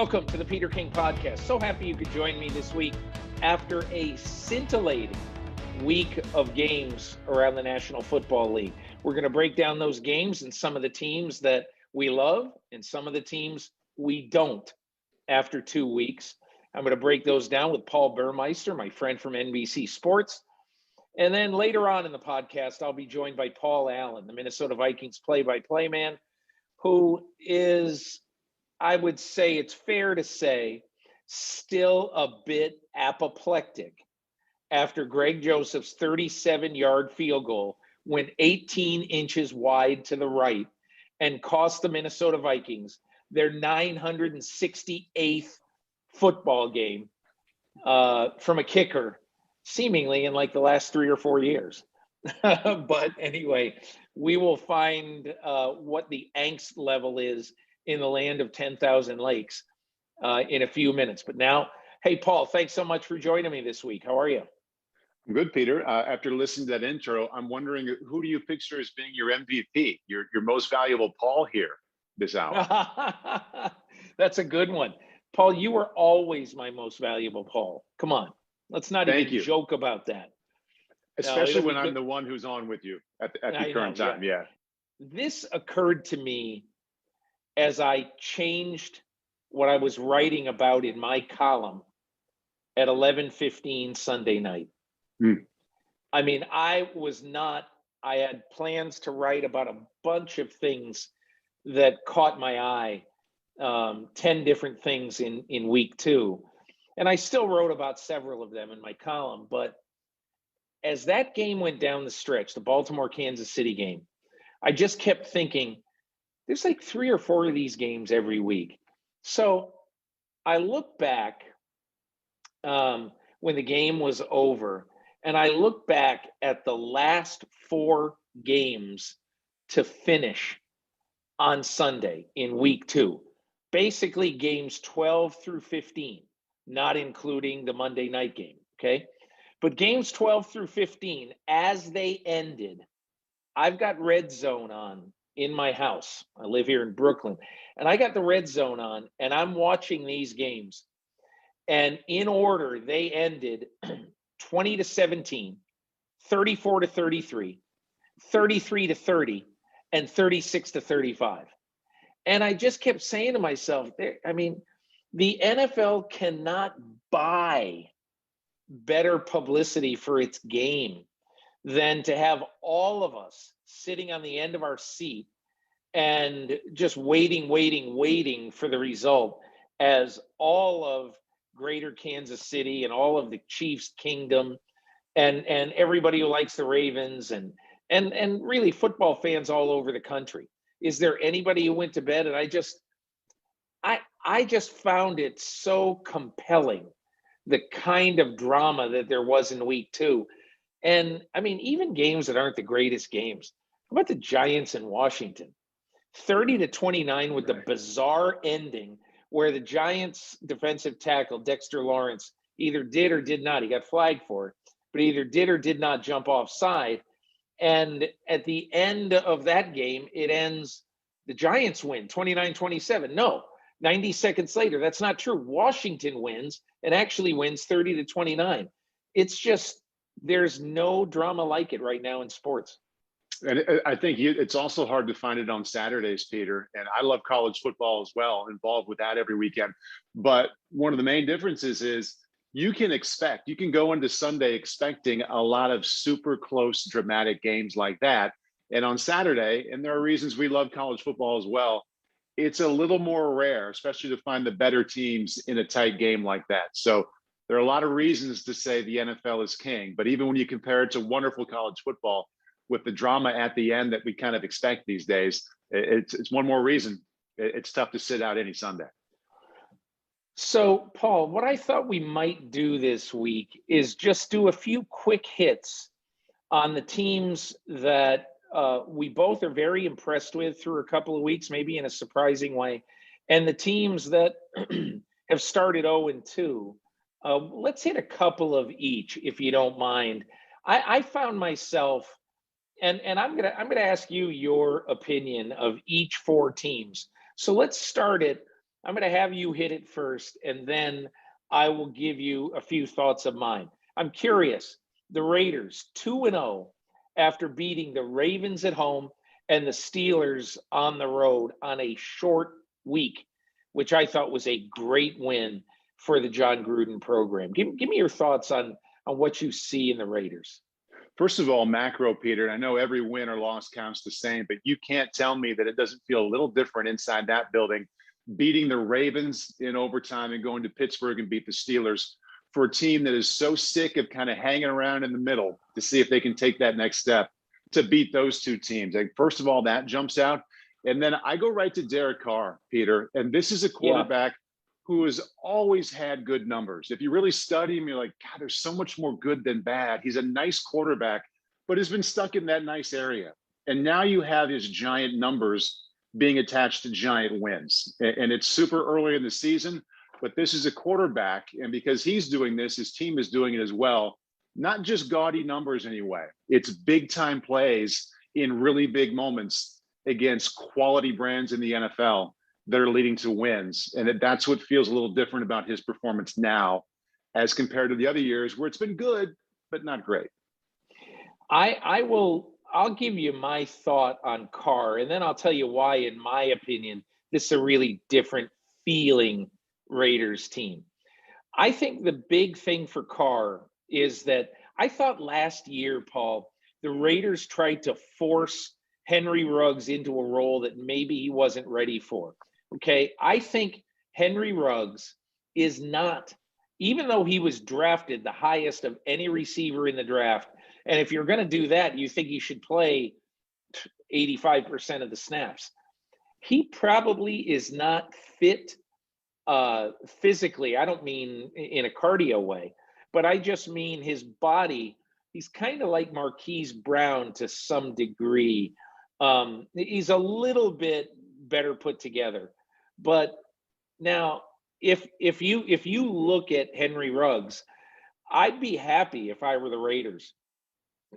Welcome to the Peter King Podcast. So happy you could join me this week after a scintillating week of games around the National Football League. We're going to break down those games and some of the teams that we love and some of the teams we don't after 2 weeks. I'm going to break those down with Paul Burmeister, my friend from NBC Sports. And then later on in the podcast, I'll be joined by Paul Allen, the Minnesota Vikings play-by-play man, who is, I would say it's fair to say, still a bit apoplectic after Greg Joseph's 37-yard field goal went 18 inches wide to the right and cost the Minnesota Vikings their 968th football game from a kicker, seemingly in like the last 3 or 4 years. But anyway, we will find what the angst level is in the land of 10,000 lakes in a few minutes. But now, hey, Paul, thanks so much for joining me this week. How are you? I'm good, Peter. After listening to that intro, I'm wondering, who do you picture as being your MVP, your most valuable Paul here this hour? That's a good one. Paul, you were always my most valuable Paul. Come on. Let's not even joke about that. Especially when I'm the one who's on with you at the current time. Yeah. This occurred to me as I changed what I was writing about in my column at 11:15 Sunday night. I mean, I had plans to write about a bunch of things that caught my eye, 10 different things in week 2. And I still wrote about several of them in my column. But as that game went down the stretch, the Baltimore-Kansas City game, I just kept thinking, there's like 3 or 4 of these games every week. So I look back when the game was over, and I look back at the last 4 games to finish on Sunday in week 2. Basically games 12 through 15, not including the Monday night game, okay? But games 12 through 15, as they ended, I've got Red Zone on in my house. I live here in Brooklyn, and I got the Red Zone on, and I'm watching these games. And in order, they ended 20-17, 34-33, 33-30, and 36-35. And I just kept saying to myself, I mean, the NFL cannot buy better publicity for its game than to have all of us sitting on the end of our seat and just waiting for the result as all of Greater Kansas City and all of the Chiefs Kingdom and everybody who likes the Ravens and really football fans all over the country. Is there anybody who went to bed? And I just found it so compelling, the kind of drama that there was in week 2. And I mean, even games that aren't the greatest games. How about the Giants in Washington? 30-29 with the bizarre ending where the Giants defensive tackle, Dexter Lawrence, either did or did not. He got flagged for it, but either did or did not jump offside. And at the end of that game, it ends, the Giants win 29-27. No, 90 seconds later, that's not true. Washington wins and actually wins 30-29. It's just, there's no drama like it right now in sports. And I think it's also hard to find it on Saturdays, Peter. And I love college football as well, involved with that every weekend. But one of the main differences is you can go into Sunday expecting a lot of super close, dramatic games like that. And on Saturday, and there are reasons we love college football as well, it's a little more rare, especially to find the better teams in a tight game like that. So there are a lot of reasons to say the NFL is king. But even when you compare it to wonderful college football, with the drama at the end that we kind of expect these days, it's one more reason it's tough to sit out any Sunday. So, Paul, what I thought we might do this week is just do a few quick hits on the teams that we both are very impressed with through a couple of weeks, maybe in a surprising way, and the teams that have started 0-2. Let's hit a couple of each, if you don't mind. I found myself, and I'm gonna ask you your opinion of each 4 teams. So let's start it I'm going to have you hit it first, and then I will give you a few thoughts of mine. I'm curious. The Raiders 2-0 after beating the Ravens at home and the Steelers on the road on a short week, which I thought was a great win for the John Gruden program. Give me your thoughts on what you see in the Raiders. First of all, macro, Peter, and I know every win or loss counts the same, but you can't tell me that it doesn't feel a little different inside that building, beating the Ravens in overtime and going to Pittsburgh and beat the Steelers for a team that is so sick of kind of hanging around in the middle to see if they can take that next step to beat those two teams. Like, first of all, that jumps out. And then I go right to Derek Carr, Peter, and this is a quarterback who has always had good numbers. If you really study him, you're like, God, there's so much more good than bad. He's a nice quarterback, but has been stuck in that nice area. And now you have his giant numbers being attached to giant wins. And it's super early in the season, but this is a quarterback. And because he's doing this, his team is doing it as well. Not just gaudy numbers anyway. It's big time plays in really big moments against quality brands in the NFL that are leading to wins. And that's what feels a little different about his performance now as compared to the other years where it's been good, but not great. I'll give you my thought on Carr, and then I'll tell you why, in my opinion, this is a really different feeling Raiders team. I think the big thing for Carr is that I thought last year, Paul, the Raiders tried to force Henry Ruggs into a role that maybe he wasn't ready for. Okay, I think Henry Ruggs is not, even though he was drafted the highest of any receiver in the draft, and if you're going to do that, you think he should play 85% of the snaps. He probably is not fit physically. I don't mean in a cardio way, but I just mean his body. He's kind of like Marquise Brown to some degree. He's a little bit better put together. But now, if you look at Henry Ruggs, I'd be happy if I were the Raiders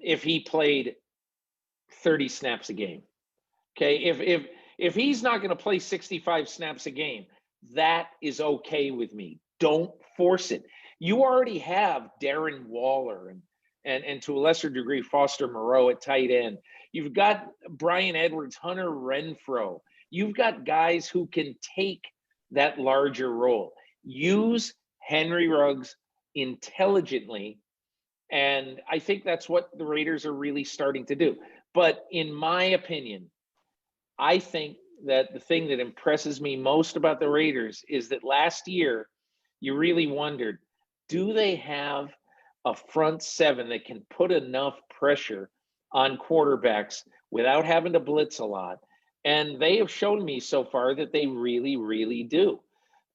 if he played 30 snaps a game. Okay, if he's not going to play 65 snaps a game, that is okay with me. Don't force it. You already have Darren Waller and to a lesser degree Foster Moreau at tight end. You've got Brian Edwards, Hunter Renfrow. You've got guys who can take that larger role. Use Henry Ruggs intelligently, and I think that's what the Raiders are really starting to do. But in my opinion, I think that the thing that impresses me most about the Raiders is that last year you really wondered, do they have a front seven that can put enough pressure on quarterbacks without having to blitz a lot? And they have shown me so far that they really, really do.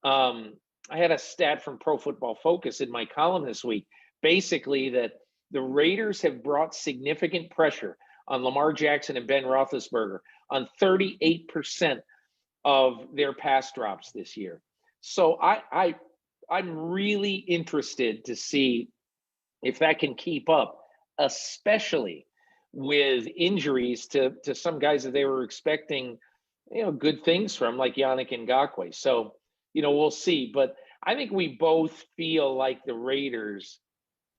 I had a stat from Pro Football Focus in my column this week, basically that the Raiders have brought significant pressure on Lamar Jackson and Ben Roethlisberger on 38% of their pass drops this year. So I'm really interested to see if that can keep up, especially with injuries to some guys that they were expecting, good things from, like Yannick Ngakoue. So, we'll see. But I think we both feel like the Raiders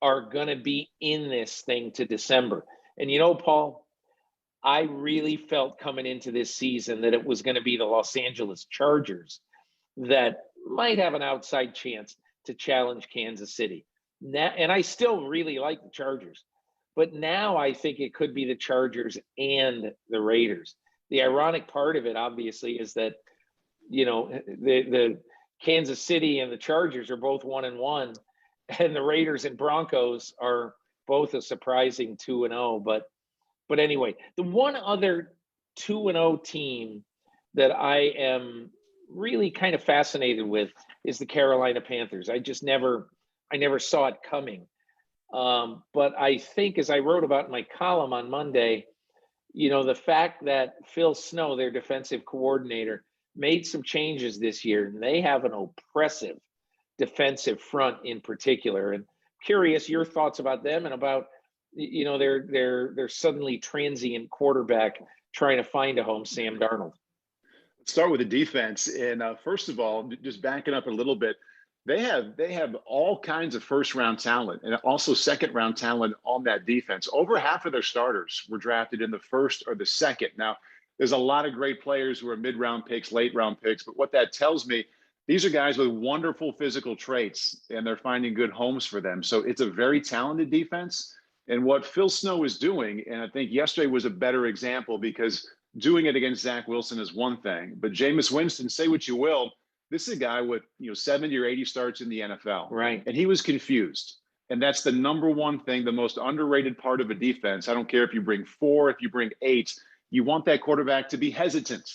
are going to be in this thing to December. And, Paul, I really felt coming into this season that it was going to be the Los Angeles Chargers that might have an outside chance to challenge Kansas City. Now, and I still really like the Chargers. But now I think it could be the Chargers and the Raiders. The ironic part of it, obviously, is that, the Kansas City and the Chargers are both 1-1, and the Raiders and Broncos are both a surprising 2-0. But anyway, the one other 2-0 team that I am really kind of fascinated with is the Carolina Panthers. I never saw it coming. But I think, as I wrote about in my column on Monday, the fact that Phil Snow, their defensive coordinator, made some changes this year, and they have an oppressive defensive front in particular. And curious your thoughts about them and about, their suddenly transient quarterback trying to find a home, Sam Darnold. Start with the defense. And first of all, just backing up a little bit, they have all kinds of first round talent and also second round talent on that defense. Over half of their starters were drafted in the first or the second. Now, there's a lot of great players who are mid round picks, late round picks, but what that tells me, these are guys with wonderful physical traits and they're finding good homes for them. So it's a very talented defense. And what Phil Snow is doing, and I think yesterday was a better example because doing it against Zach Wilson is one thing, but Jameis Winston, say what you will, this is a guy with 70 or 80 starts in the NFL, right? And he was confused, and that's the number one thing, the most underrated part of a defense. I don't care if you bring 4, if you bring 8, you want that quarterback to be hesitant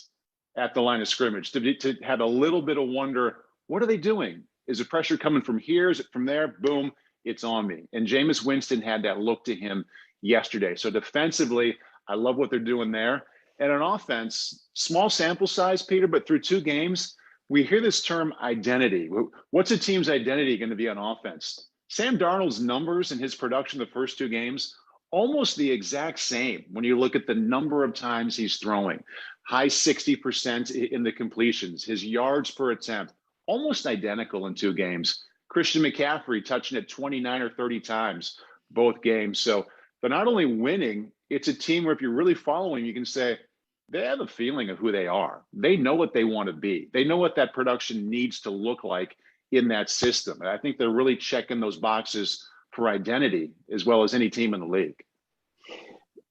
at the line of scrimmage, to have a little bit of wonder. What are they doing? Is the pressure coming from here? Is it from there? Boom, it's on me. And Jameis Winston had that look to him yesterday. So defensively, I love what they're doing there. And on offense, small sample size, Peter, but through 2 games, we hear this term identity. What's a team's identity going to be on offense? Sam Darnold's numbers and his production the first 2 games, almost the exact same when you look at the number of times he's throwing. High 60% in the completions, his yards per attempt, almost identical in 2 games. Christian McCaffrey touching it 29 or 30 times both games. So they're not only winning, it's a team where if you're really following, you can say they have a feeling of who they are. They know what they want to be. They know what that production needs to look like in that system. And I think they're really checking those boxes for identity as well as any team in the league.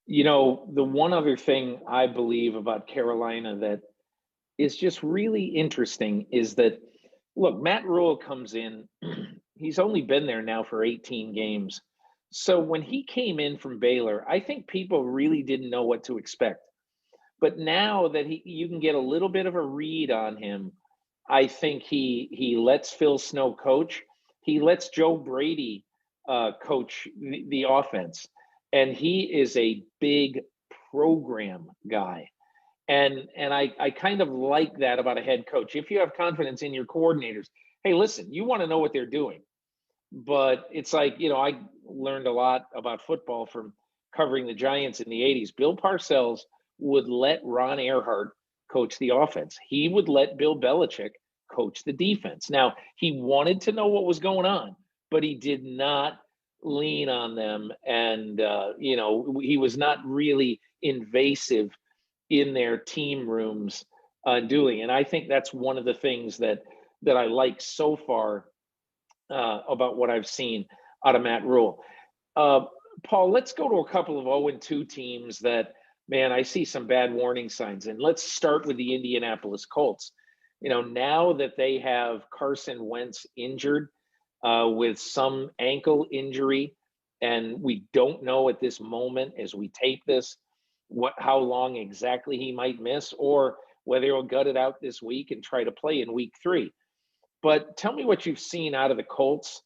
The one other thing I believe about Carolina that is just really interesting is that, look, Matt Rule comes in, he's only been there now for 18 games. So when he came in from Baylor, I think people really didn't know what to expect. But now that you can get a little bit of a read on him, I think he lets Phil Snow coach. He lets Joe Brady coach the offense. And he is a big program guy. And I kind of like that about a head coach. If you have confidence in your coordinators, hey, listen, you want to know what they're doing. But it's like, I learned a lot about football from covering the Giants in the 80s. Bill Parcells would let Ron Earhart coach the offense. He would let Bill Belichick coach the defense. Now, he wanted to know what was going on, but he did not lean on them. And, he was not really invasive in their team rooms doing. And I think that's one of the things that I like so far about what I've seen out of Matt Rule. Paul, let's go to a couple of 0-2 teams that, man, I see some bad warning signs. And let's start with the Indianapolis Colts. Now that they have Carson Wentz injured with some ankle injury, and we don't know at this moment as we tape this how long exactly he might miss, or whether he'll gut it out this week and try to play in week 3. But tell me what you've seen out of the Colts.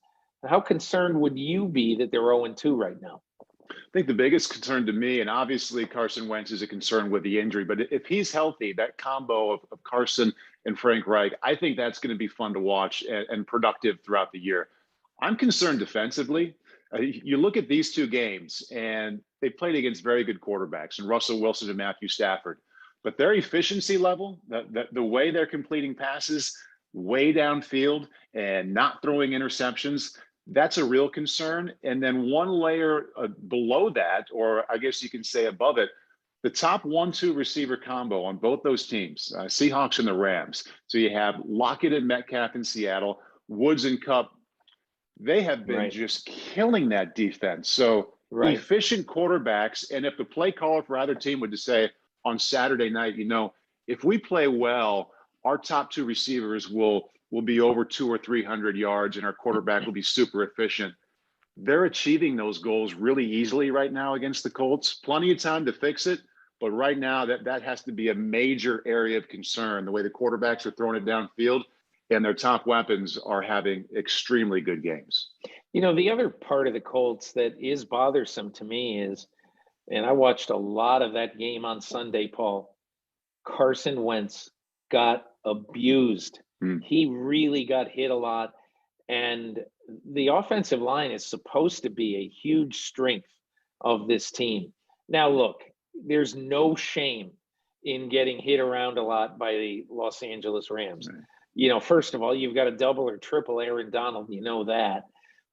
How concerned would you be that they're 0-2 right now? I think the biggest concern to me, and obviously Carson Wentz is a concern with the injury, but if he's healthy, that combo of Carson and Frank Reich, I think that's going to be fun to watch and productive throughout the year. I'm concerned defensively. You look at these 2 games, and they played against very good quarterbacks, and Russell Wilson and Matthew Stafford. But their efficiency level, the way they're completing passes way downfield and not throwing interceptions, that's a real concern. And then one layer below that, or I guess you can say above it, the top 1-2 receiver combo on both those teams, Seahawks and the Rams. So you have Lockett and Metcalf in Seattle, Woods and Kupp. They have been just killing that defense. So efficient quarterbacks. And if the play caller for either team would just say on Saturday night, if we play well, our top 2 receivers will be over 200 or 300 yards and our quarterback will be super efficient. They're achieving those goals really easily right now against the Colts. Plenty of time to fix it. But right now that has to be a major area of concern, the way the quarterbacks are throwing it downfield. And their top weapons are having extremely good games. The other part of the Colts that is bothersome to me is, and I watched a lot of that game on Sunday, Paul, Carson Wentz got abused. He really got hit a lot. And the offensive line is supposed to be a huge strength of this team. Now, look, there's no shame in getting hit around a lot by the Los Angeles Rams. Right. You know, first of all, you've got a double or triple Aaron Donald, you know that.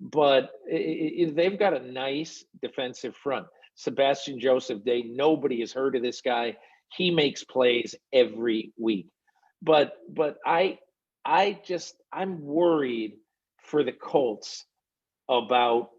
But they've got a nice defensive front. Sebastian Joseph Day, nobody has heard of this guy. He makes plays every week. But I'm worried for the Colts about,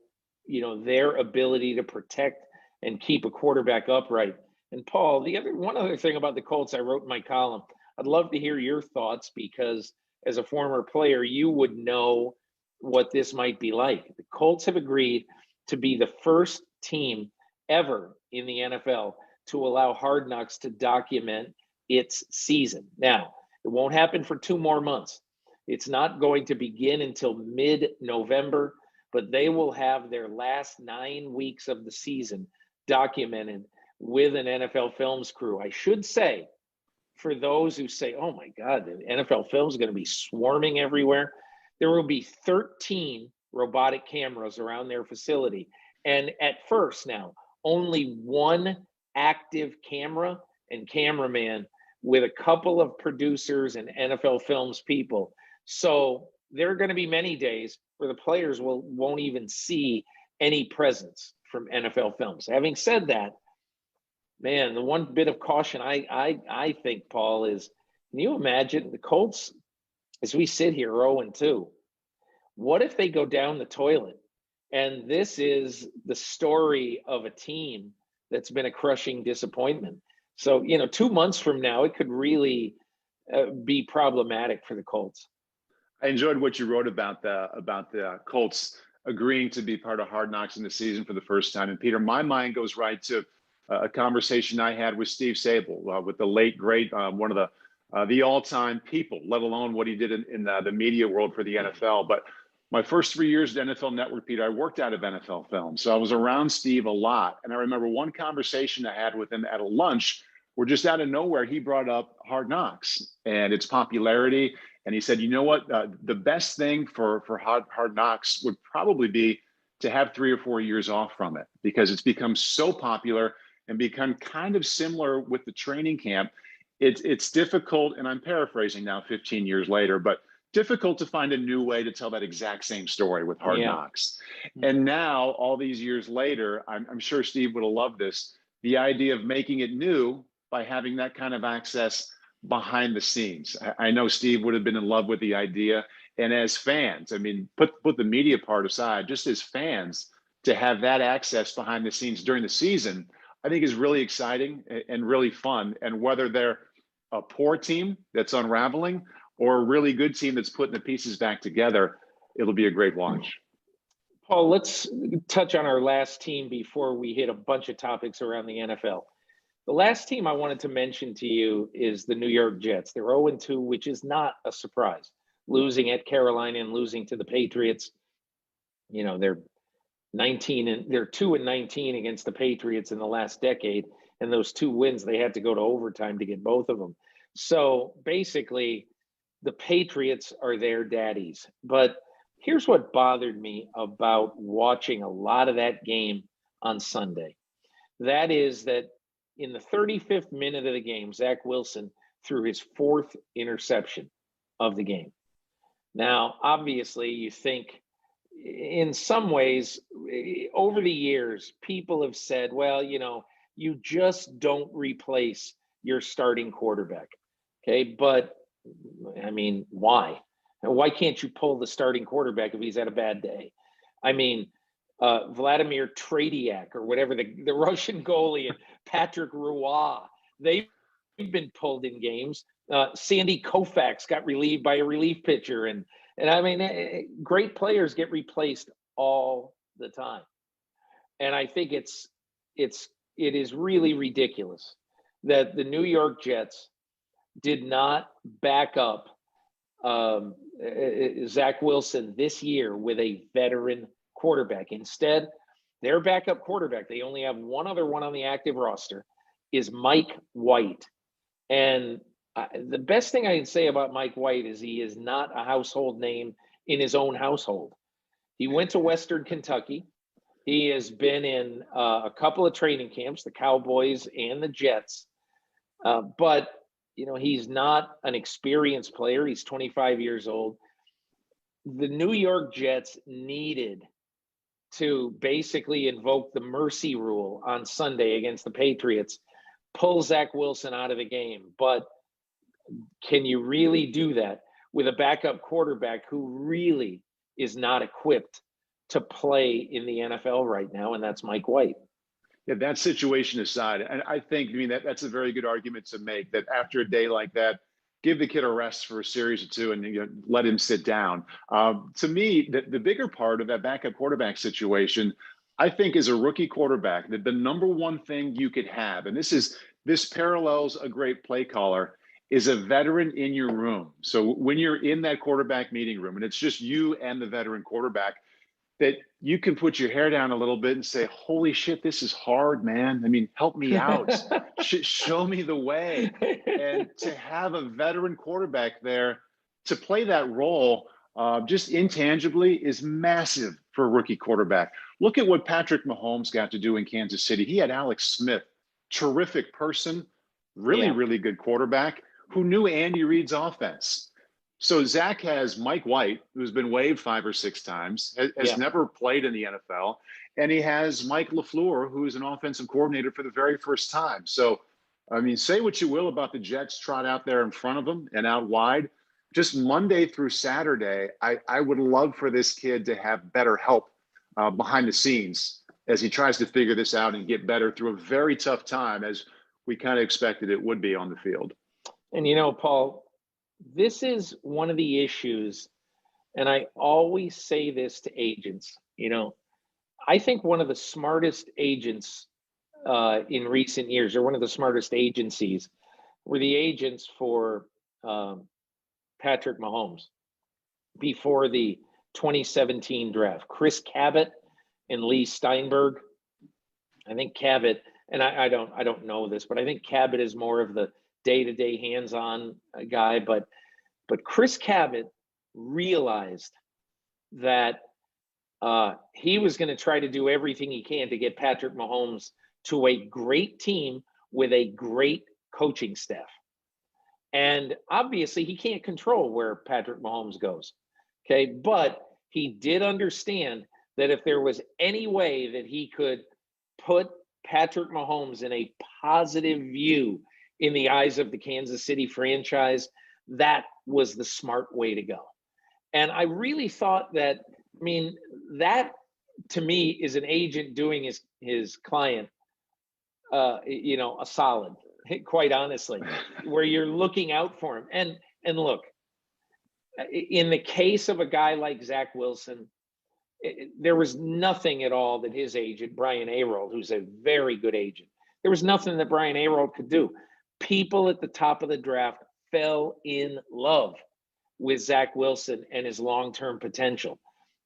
you know, their ability to protect and keep a quarterback upright. And Paul, one other thing about the Colts I wrote in my column, I'd love to hear your thoughts, because as a former player, you would know what this might be like. The Colts have agreed to be the first team ever in the NFL to allow Hard Knocks to document its season. Now, it won't happen for 2 more months. It's not going to begin until mid-November, but they will have their last 9 weeks of the season documented with an NFL Films crew. I should say, for those who say, oh my God, the NFL Films is going to be swarming everywhere, there will be 13 robotic cameras around their facility. And at first now, only 1 active camera and cameraman with a couple of producers and NFL Films people. So there are going to be many days where the players won't even see any presence from NFL Films. Having said that, man, the one bit of caution I think, Paul, is, can you imagine the Colts, as we sit here 0-2, what if they go down the toilet? And this is the story of a team that's been a crushing disappointment. So, you know, 2 months from now, it could really be problematic for the Colts. I enjoyed what you wrote about the Colts agreeing to be part of Hard Knocks in the season for the first time. And Peter, my mind goes right to a conversation I had with Steve Sable, with the late great, one of the all-time people, let alone what he did in the media world for the NFL. But my first 3 years at NFL Network, Peter, I worked out of NFL Films, so I was around Steve a lot. And I remember one conversation I had with him at a lunch, where just out of nowhere he brought up Hard Knocks and its popularity. And he said, you know what, the best thing for Hard Knocks would probably be to have 3 or 4 years off from it, because it's become so popular and become kind of similar with the training camp. It's difficult, and I'm paraphrasing now 15 years later, but difficult to find a new way to tell that exact same story with Hard Knocks. And now, all these years later, I'm sure Steve would have loved this, the idea of making it new by having that kind of access behind the scenes. I know Steve would have been in love with the idea. And as fans, I mean, put the media part aside, just as fans, to have that access behind the scenes during the season, I think is really exciting and really fun. And whether they're a poor team that's unraveling or a really good team that's putting the pieces back together, it'll be a great watch. Paul, let's touch on our last team before we hit a bunch of topics around the NFL. The last team I wanted to mention to you is the New York Jets. They're 0-2, which is not a surprise. Losing at Carolina and losing to the Patriots. You know, they're 2-19 against the Patriots in the last decade. And those 2 wins, they had to go to overtime to get both of them. So basically, the Patriots are their daddies. But here's what bothered me about watching a lot of that game on Sunday. That is that in the 35th minute of the game, Zach Wilson threw his 4th interception of the game. Now, obviously, you think in some ways, over the years, people have said, well, you know, you just don't replace your starting quarterback. Okay, but I mean, why? Why can't you pull the starting quarterback if he's had a bad day? I mean, Vladimir Tradiak or whatever, the Russian goalie, and Patrick Roy, they've been pulled in games. Sandy Koufax got relieved by a relief pitcher. And I mean, great players get replaced all the time. And I think it is really ridiculous that the New York Jets did not back up Zach Wilson this year with a veteran quarterback. Instead, their backup quarterback, they only have one other one on the active roster, is Mike White. And the best thing I can say about Mike White is he is not a household name in his own household. He went to Western Kentucky. He has been in a couple of training camps, the Cowboys and the Jets. But, he's not an experienced player. He's 25 years old. The New York Jets needed to basically invoke the mercy rule on Sunday against the Patriots, pull Zach Wilson out of the game. But can you really do that with a backup quarterback who really is not equipped to play in the NFL right now? And that's Mike White. Yeah, that situation aside, and I think, that's a very good argument to make, that after a day like that, give the kid a rest for a series or two and let him sit down. To me, the bigger part of that backup quarterback situation, I think, is a rookie quarterback, that the number one thing you could have, and this parallels a great play caller, is a veteran in your room. So when you're in that quarterback meeting room and it's just you and the veteran quarterback, that you can put your hair down a little bit and say, holy shit, this is hard, man. Help me out. Show me the way. And to have a veteran quarterback there to play that role just intangibly is massive for a rookie quarterback. Look at what Patrick Mahomes got to do in Kansas City. He had Alex Smith, terrific person, really good quarterback who knew Andy Reid's offense. So Zach has Mike White, who's been waived 5 or 6 times, has never played in the NFL. And he has Mike LaFleur, who is an offensive coordinator for the very first time. So, say what you will about the Jets trot out there in front of them and out wide. Just Monday through Saturday, I would love for this kid to have better help behind the scenes as he tries to figure this out and get better through a very tough time, as we kind of expected it would be on the field. And, Paul, this is one of the issues, and I always say this to agents. I think one of the smartest agents in recent years, or one of the smartest agencies, were the agents for Patrick Mahomes before the 2017 draft. Chris Cabot and Lee Steinberg. I think Cabot, and I don't know this, but I think Cabot is more of the day-to-day hands-on guy, but Chris Cabot realized that he was going to try to do everything he can to get Patrick Mahomes to a great team with a great coaching staff. And obviously he can't control where Patrick Mahomes goes. Okay. But he did understand that if there was any way that he could put Patrick Mahomes in a positive view in the eyes of the Kansas City franchise, that was the smart way to go. And I really thought that, that to me is an agent doing his client, a solid, quite honestly, where you're looking out for him. And look, in the case of a guy like Zach Wilson, there was nothing at all that his agent, Brian Arold, who's a very good agent, there was nothing that Brian Arold could do. People at the top of the draft fell in love with Zach Wilson and his long-term potential.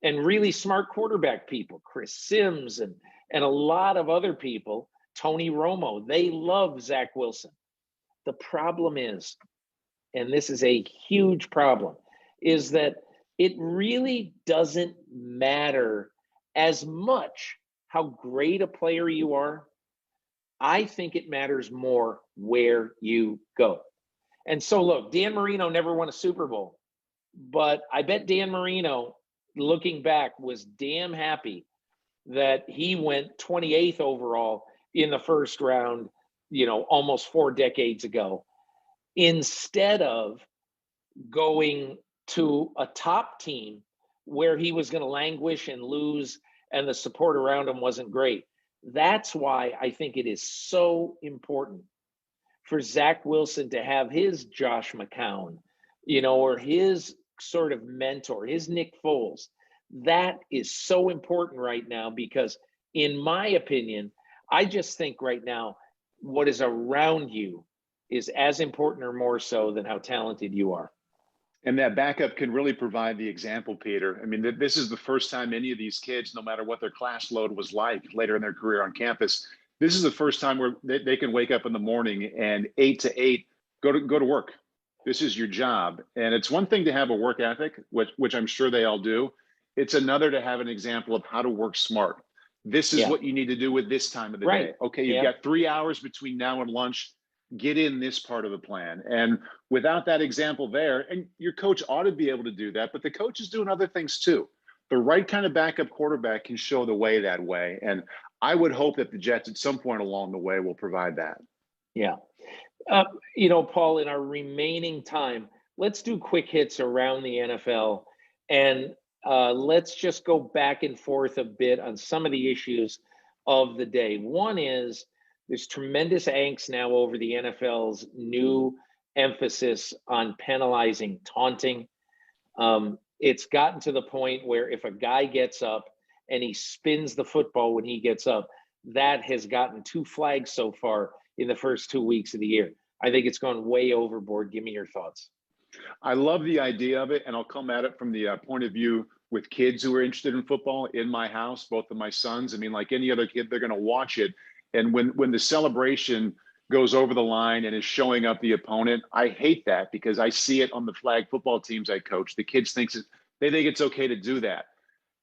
And really smart quarterback people, Chris Sims and a lot of other people, Tony Romo, they love Zach Wilson. The problem is, and this is a huge problem, is that it really doesn't matter as much how great a player you are. I think it matters more where you go. And so, look, Dan Marino never won a Super Bowl, but I bet Dan Marino, looking back, was damn happy that he went 28th overall in the first round, almost 4 decades ago, instead of going to a top team where he was going to languish and lose and the support around him wasn't great. That's why I think it is so important for Zach Wilson to have his Josh McCown, or his sort of mentor, his Nick Foles. That is so important right now because, in my opinion, I just think right now what is around you is as important or more so than how talented you are. And that backup can really provide the example, Peter. This is the first time any of these kids, no matter what their class load was like later in their career on campus, this is the first time where they can wake up in the morning and 8 to 8 go to work. This is your job. And it's one thing to have a work ethic, which I'm sure they all do. It's another to have an example of how to work smart. This is what you need to do with this time of the day. Okay, you've got 3 hours between now and lunch. get in this part of the plan. And without that example there, and your coach ought to be able to do that, but the coach is doing other things too. The right kind of backup quarterback can show the way that way. And I would hope that the Jets at some point along the way will provide that. Yeah. Paul, in our remaining time, let's do quick hits around the NFL, and let's just go back and forth a bit on some of the issues of the day. One is there's tremendous angst now over the NFL's new emphasis on penalizing taunting. It's gotten to the point where if a guy gets up and he spins the football when he gets up, that has gotten 2 flags so far in the first 2 weeks of the year. I think it's gone way overboard. Give me your thoughts. I love the idea of it, and I'll come at it from the point of view with kids who are interested in football in my house, both of my sons. I mean, like any other kid, they're going to watch it. And when the celebration goes over the line and is showing up the opponent, I hate that because I see it on the flag football teams I coach. The kids they think it's okay to do that.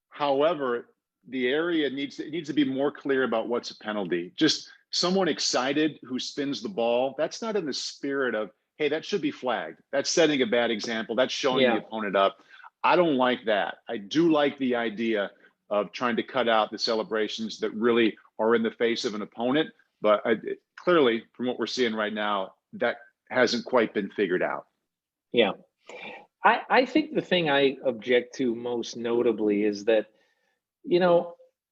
However, the area needs to be more clear about what's a penalty. Just someone excited who spins the ball, that's not in the spirit of, hey, that should be flagged. That's setting a bad example. That's showing the opponent up. I don't like that. I do like the idea of trying to cut out the celebrations that really are in the face of an opponent. But clearly, from what we're seeing right now, that hasn't quite been figured out. Yeah. I think the thing I object to most notably is that,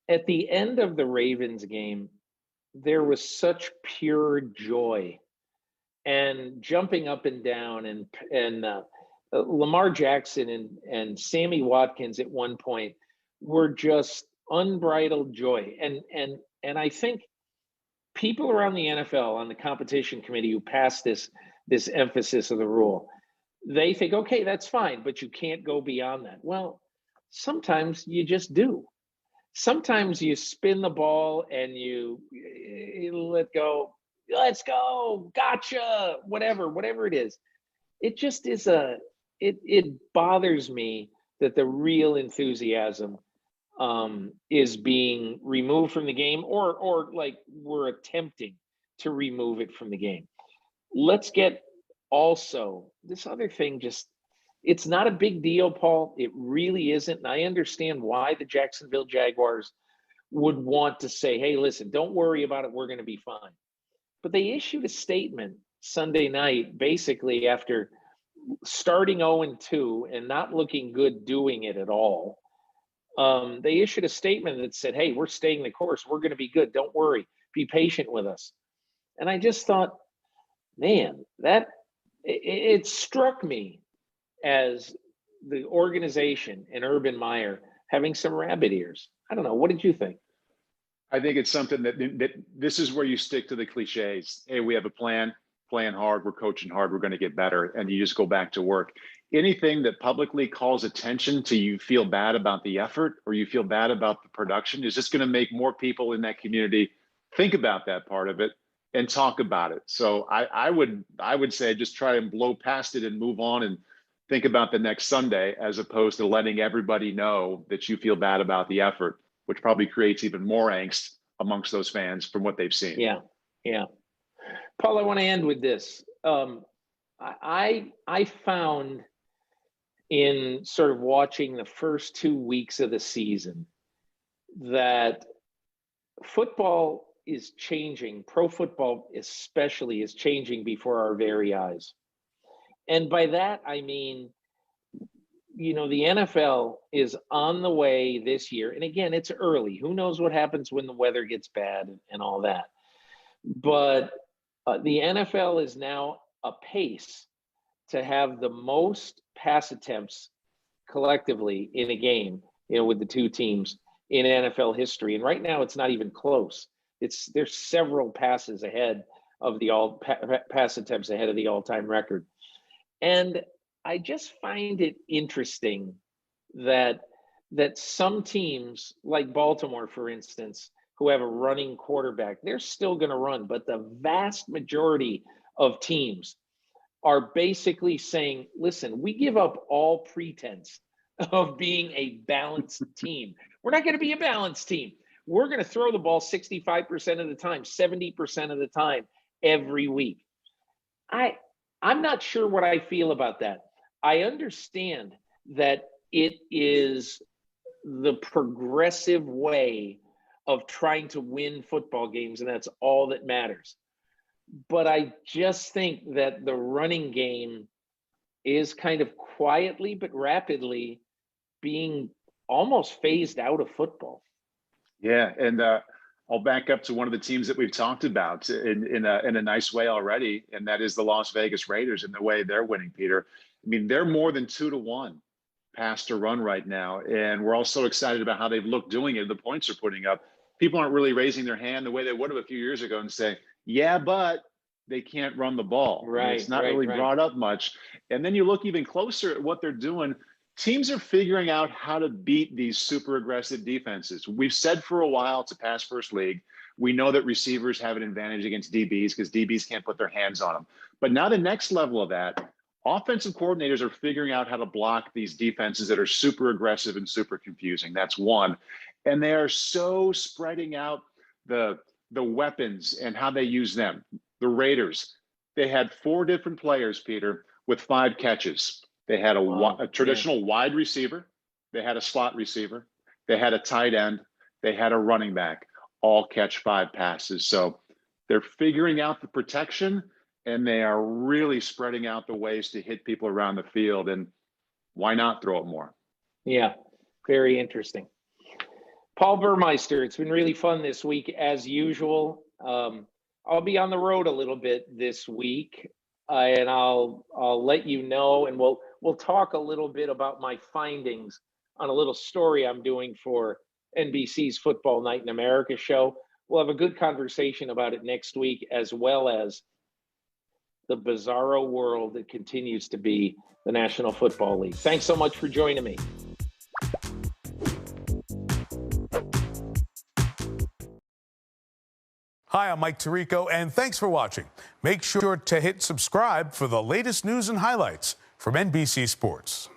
at the end of the Ravens game, there was such pure joy and jumping up and down, and Lamar Jackson and Sammy Watkins at one point were just unbridled joy. And I think people around the NFL on the competition committee who passed this emphasis of the rule, they think, okay, that's fine, but you can't go beyond that. Well, sometimes you just do. Sometimes you spin the ball and you let go. Let's go. Gotcha. Whatever it is. It just is it bothers me that the real enthusiasm is being removed from the game, or like we're attempting to remove it from the game. Let's get also this other thing. It's not a big deal, Paul. It really isn't. And I understand why the Jacksonville Jaguars would want to say, hey, listen, don't worry about it. We're going to be fine. But they issued a statement Sunday night, basically after starting 0-2 and not looking good doing it at all. They issued a statement that said, hey, we're staying the course. We're going to be good. Don't worry. Be patient with us. And I just thought, man, that it struck me as the organization and Urban Meyer having some rabbit ears. I don't know. What did you think? I think it's something that this is where you stick to the cliches. Hey, we have a plan, playing hard, we're coaching hard, we're going to get better, and you just go back to work. Anything that publicly calls attention to you feel bad about the effort or you feel bad about the production is just going to make more people in that community think about that part of it and talk about it. So I would say just try and blow past it and move on and think about the next Sunday, as opposed to letting everybody know that you feel bad about the effort, which probably creates even more angst amongst those fans from what they've seen. Yeah. Paul, I want to end with this. I found in sort of watching the first 2 weeks of the season that football is changing. Pro football especially is changing before our very eyes. And by that, I mean, the NFL is on the way this year. And again, it's early. Who knows what happens when the weather gets bad and all that. But the NFL is now a pace to have the most pass attempts collectively in a game, with the two teams in NFL history. And right now it's not even close. There's several passes ahead of pass attempts ahead of the all-time record. And I just find it interesting that some teams like Baltimore, for instance, who have a running quarterback, they're still going to run. But the vast majority of teams are basically saying, listen, we give up all pretense of being a balanced team. We're not going to be a balanced team. We're going to throw the ball 65% of the time, 70% of the time, every week. I'm not sure what I feel about that. I understand that it is the progressive way of trying to win football games, and that's all that matters. But I just think that the running game is kind of quietly but rapidly being almost phased out of football. Yeah, and I'll back up to one of the teams that we've talked about in a nice way already, and that is the Las Vegas Raiders and the way they're winning, Peter. I mean, they're more than 2-1 pass to run right now, and we're all so excited about how they've looked doing it. The points they're putting up. People aren't really raising their hand the way they would have a few years ago and say, "Yeah, but they can't run the ball." Right. I mean, it's not really brought up much. And then you look even closer at what they're doing. Teams are figuring out how to beat these super aggressive defenses. We've said for a while it's a pass first league. We know that receivers have an advantage against DBs because DBs can't put their hands on them. But now the next level of that, offensive coordinators are figuring out how to block these defenses that are super aggressive and super confusing. That's one. And they are so spreading out the weapons and how they use them. The Raiders, they had 4 different players, Peter, with 5 catches. They had a traditional wide receiver. They had a slot receiver. They had a tight end. They had a running back, all catch 5 passes. So they're figuring out the protection, and they are really spreading out the ways to hit people around the field. And why not throw it more? Yeah, very interesting. Paul Burmeister, it's been really fun this week as usual. I'll be on the road a little bit this week, and I'll let you know, and we'll talk a little bit about my findings on a little story I'm doing for NBC's Football Night in America show. We'll have a good conversation about it next week, as well as the bizarro world that continues to be the National Football League. Thanks so much for joining me. Hi, I'm Mike Tirico, and thanks for watching. Make sure to hit subscribe for the latest news and highlights from NBC Sports.